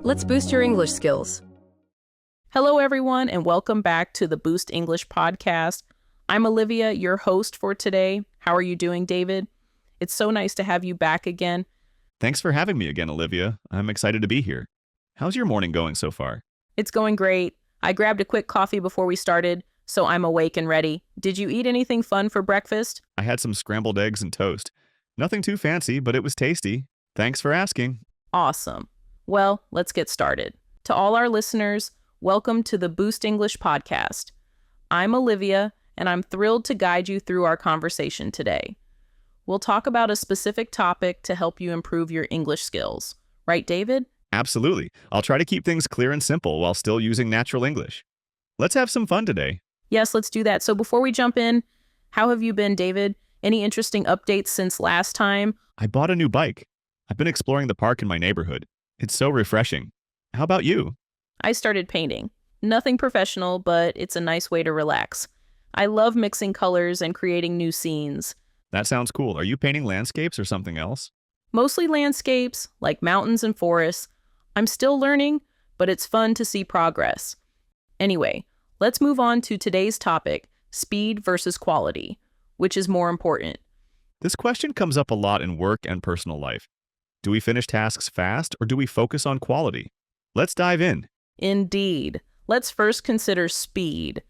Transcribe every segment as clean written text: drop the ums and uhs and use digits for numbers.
Let's boost your English skills. Hello, everyone, and welcome back to the Boost English podcast. I'm Olivia, your host for today. How are you doing, David? It's so nice to have you back again. Thanks for having me again, Olivia. I'm excited to be here. How's your morning going so far? It's going great. I grabbed a quick coffee before we started, so I'm awake and ready. Did you eat anything fun for breakfast? I had some scrambled eggs and toast. Nothing too fancy, but it was tasty. Thanks for asking. Awesome. Well, let's get started. To all our listeners, welcome to the Boost English podcast. I'm Olivia, and I'm thrilled to guide you through our conversation today. We'll talk about a specific topic to help you improve your English skills. Right, David? Absolutely. I'll try to keep things clear and simple while still using natural English. Let's have some fun today. Yes, let's do that. So before we jump in, how have you been, David? Any interesting updates since last time? I bought a new bike. I've been exploring the park in my neighborhood. It's so refreshing. How about you? I started painting. Nothing professional, but it's a nice way to relax. I love mixing colors and creating new scenes. That sounds cool. Are you painting landscapes or something else? Mostly landscapes, like mountains and forests. I'm still learning, but it's fun to see progress. Anyway, let's move on to today's topic, speed versus quality. Which is more important? This question comes up a lot in work and personal life. Do we finish tasks fast or do we focus on quality? Let's dive in. Indeed. Let's first consider speed.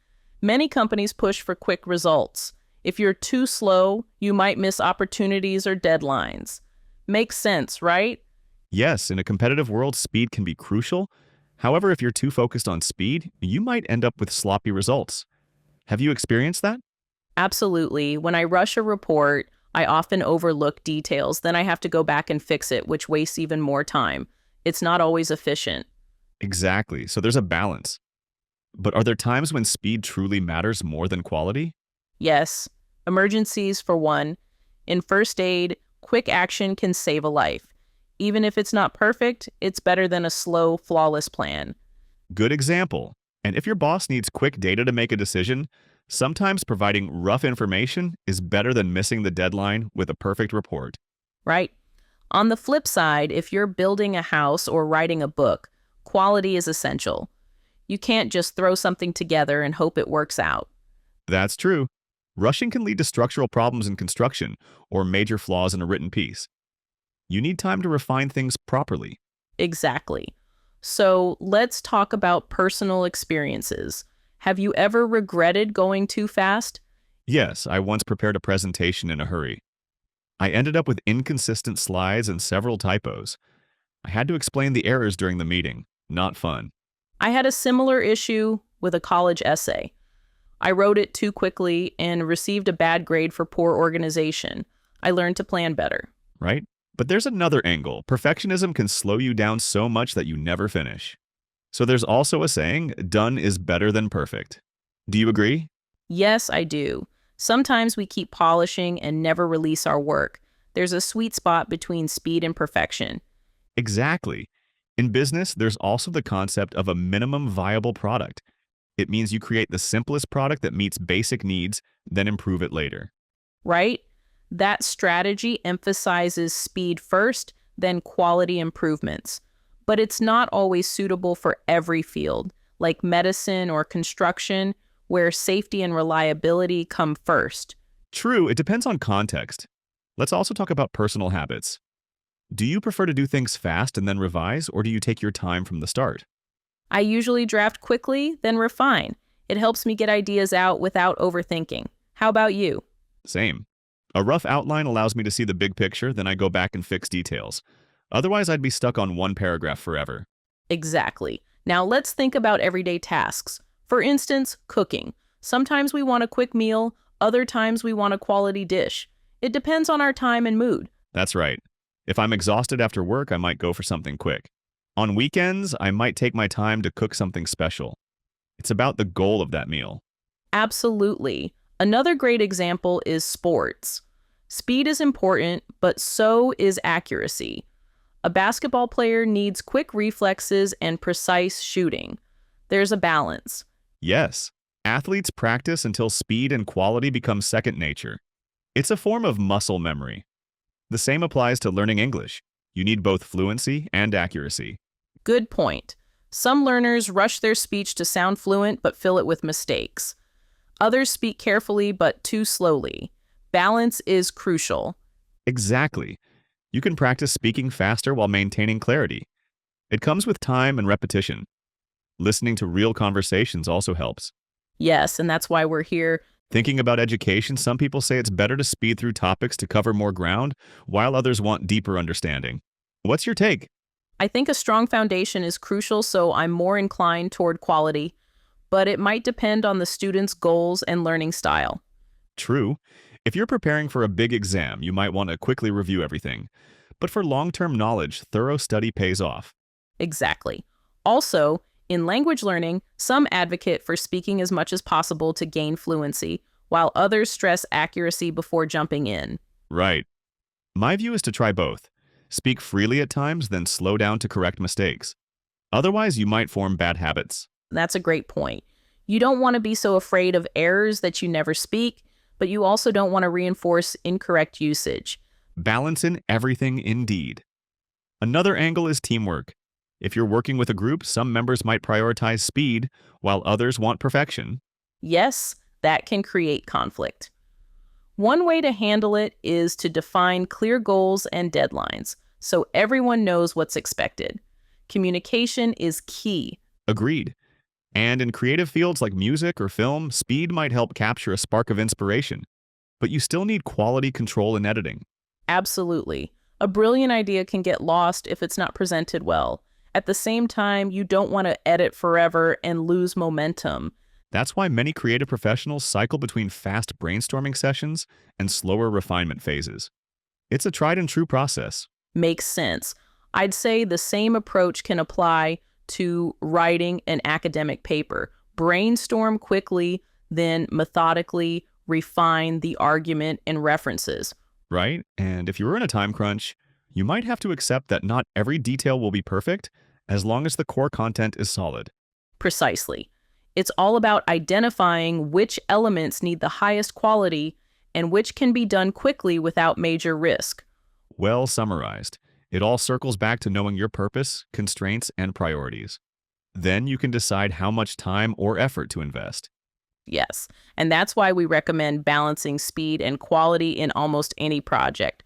Many companies push for quick results. If you're too slow, you might miss opportunities or deadlines. Makes sense, right? Yes, in a competitive world, speed can be crucial. However, if you're too focused on speed, you might end up with sloppy results. Have you experienced that? Absolutely. When I rush a report, I often overlook details. Then I have to go back and fix it, which wastes even more time. It's not always efficient. Exactly. So there's a balance. But are there times when speed truly matters more than quality? Yes. Emergencies, for one. In first aid, quick action can save a life. Even if it's not perfect, it's better than a slow, flawless plan. Good example. And if your boss needs quick data to make a decision, sometimes providing rough information is better than missing the deadline with a perfect report. Right? On the flip side, if you're building a house or writing a book, quality is essential. You can't just throw something together and hope it works out. That's true. Rushing can lead to structural problems in construction or major flaws in a written piece. You need time to refine things properly. Exactly. So let's talk about personal experiences. Have you ever regretted going too fast? Yes, I once prepared a presentation in a hurry. I ended up with inconsistent slides and several typos. I had to explain the errors during the meeting. Not fun. I had a similar issue with a college essay. I wrote it too quickly and received a bad grade for poor organization. I learned to plan better. Right? But there's another angle. Perfectionism can slow you down so much that you never finish. So there's also a saying, done is better than perfect. Do you agree? Yes, I do. Sometimes we keep polishing and never release our work. There's a sweet spot between speed and perfection. Exactly. In business, there's also the concept of a minimum viable product. It means you create the simplest product that meets basic needs, then improve it later. Right? That strategy emphasizes speed first, then quality improvements. But it's not always suitable for every field, like medicine or construction, where safety and reliability come first. True, it depends on context. Let's also talk about personal habits. Do you prefer to do things fast and then revise, or do you take your time from the start? I usually draft quickly, then refine. It helps me get ideas out without overthinking. How about you? Same. A rough outline allows me to see the big picture, then I go back and fix details. Otherwise, I'd be stuck on one paragraph forever. Exactly. Now let's think about everyday tasks. For instance, cooking. Sometimes we want a quick meal, other times we want a quality dish. It depends on our time and mood. That's right. If I'm exhausted after work, I might go for something quick. On weekends, I might take my time to cook something special. It's about the goal of that meal. Absolutely. Another great example is sports. Speed is important, but so is accuracy. A basketball player needs quick reflexes and precise shooting. There's a balance. Yes, athletes practice until speed and quality become second nature. It's a form of muscle memory. The same applies to learning English. You need both fluency and accuracy. Good point. Some learners rush their speech to sound fluent but fill it with mistakes. Others speak carefully but too slowly. Balance is crucial. Exactly. You can practice speaking faster while maintaining clarity. It comes with time and repetition. Listening to real conversations also helps. Yes, and that's why we're here. Thinking about education, some people say it's better to speed through topics to cover more ground, while others want deeper understanding. What's your take? I think a strong foundation is crucial, so I'm more inclined toward quality, but it might depend on the student's goals and learning style. True. If you're preparing for a big exam, you might want to quickly review everything. But for long-term knowledge, thorough study pays off. Exactly. Also, in language learning, some advocate for speaking as much as possible to gain fluency, while others stress accuracy before jumping in. Right. My view is to try both. Speak freely at times, then slow down to correct mistakes. Otherwise, you might form bad habits. That's a great point. You don't want to be so afraid of errors that you never speak, but you also don't want to reinforce incorrect usage. Balance in everything indeed. Another angle is teamwork. If you're working with a group, some members might prioritize speed, while others want perfection. Yes, that can create conflict. One way to handle it is to define clear goals and deadlines, so everyone knows what's expected. Communication is key. Agreed. And in creative fields like music or film, speed might help capture a spark of inspiration. But you still need quality control in editing. Absolutely. A brilliant idea can get lost if it's not presented well. At the same time, you don't want to edit forever and lose momentum. That's why many creative professionals cycle between fast brainstorming sessions and slower refinement phases. It's a tried and true process. Makes sense. I'd say the same approach can apply to writing an academic paper. Brainstorm quickly, then methodically refine the argument and references. Right? And if you're in a time crunch, you might have to accept that not every detail will be perfect, as long as the core content is solid. Precisely. It's all about identifying which elements need the highest quality and which can be done quickly without major risk. Well summarized. It all circles back to knowing your purpose, constraints, and priorities. Then you can decide how much time or effort to invest. Yes, and that's why we recommend balancing speed and quality in almost any project.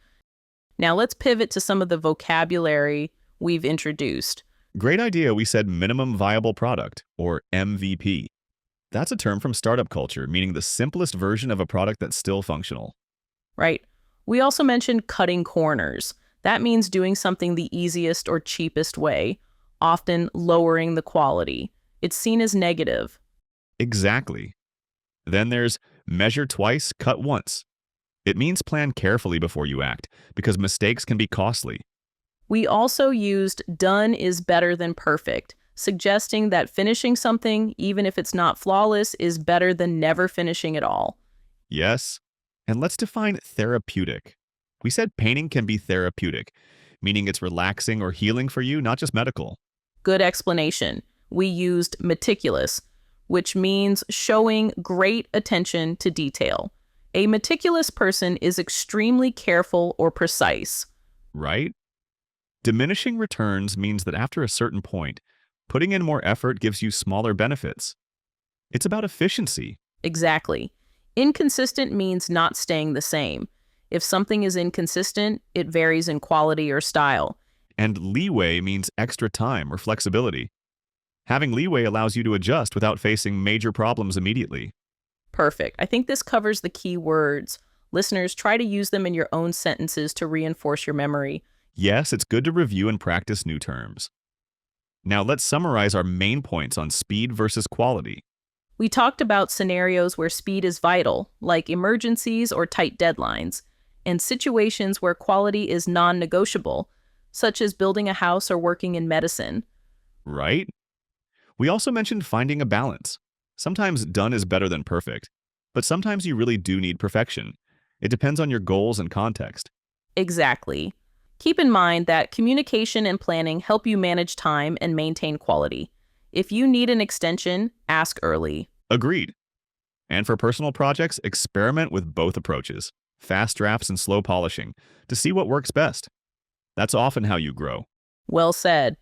Now let's pivot to some of the vocabulary we've introduced. Great idea, we said minimum viable product, or MVP. That's a term from startup culture, meaning the simplest version of a product that's still functional. Right. We also mentioned cutting corners. That means doing something the easiest or cheapest way, often lowering the quality. It's seen as negative. Exactly. Then there's measure twice, cut once. It means plan carefully before you act, because mistakes can be costly. We also used done is better than perfect, suggesting that finishing something, even if it's not flawless, is better than never finishing at all. Yes. And let's define therapeutic. We said painting can be therapeutic, meaning it's relaxing or healing for you, not just medical. Good explanation. We used meticulous, which means showing great attention to detail. A meticulous person is extremely careful or precise. Right? Diminishing returns means that after a certain point, putting in more effort gives you smaller benefits. It's about efficiency. Exactly. Inconsistent means not staying the same. If something is inconsistent, it varies in quality or style. And leeway means extra time or flexibility. Having leeway allows you to adjust without facing major problems immediately. Perfect. I think this covers the key words. Listeners, try to use them in your own sentences to reinforce your memory. Yes, it's good to review and practice new terms. Now let's summarize our main points on speed versus quality. We talked about scenarios where speed is vital, like emergencies or tight deadlines, and situations where quality is non-negotiable, such as building a house or working in medicine. Right? We also mentioned finding a balance. Sometimes done is better than perfect, but sometimes you really do need perfection. It depends on your goals and context. Exactly. Keep in mind that communication and planning help you manage time and maintain quality. If you need an extension, ask early. Agreed. And for personal projects, experiment with both approaches, fast drafts and slow polishing, to see what works best. That's often how you grow. Well said.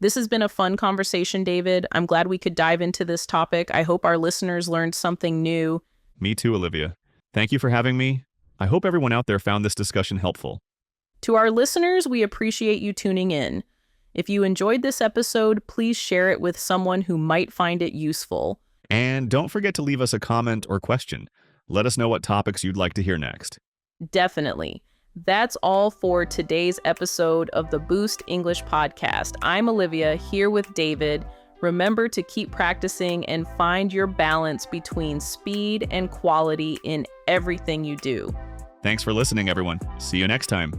This has been a fun conversation, David. I'm glad we could dive into this topic. I hope our listeners learned something new. Me too, Olivia. Thank you for having me. I hope everyone out there found this discussion helpful. To our listeners, we appreciate you tuning in. If you enjoyed this episode, please share it with someone who might find it useful. And don't forget to leave us a comment or question. Let us know what topics you'd like to hear next. Definitely. That's all for today's episode of the Boost English Podcast. I'm Olivia, here with David. Remember to keep practicing and find your balance between speed and quality in everything you do. Thanks for listening, everyone. See you next time.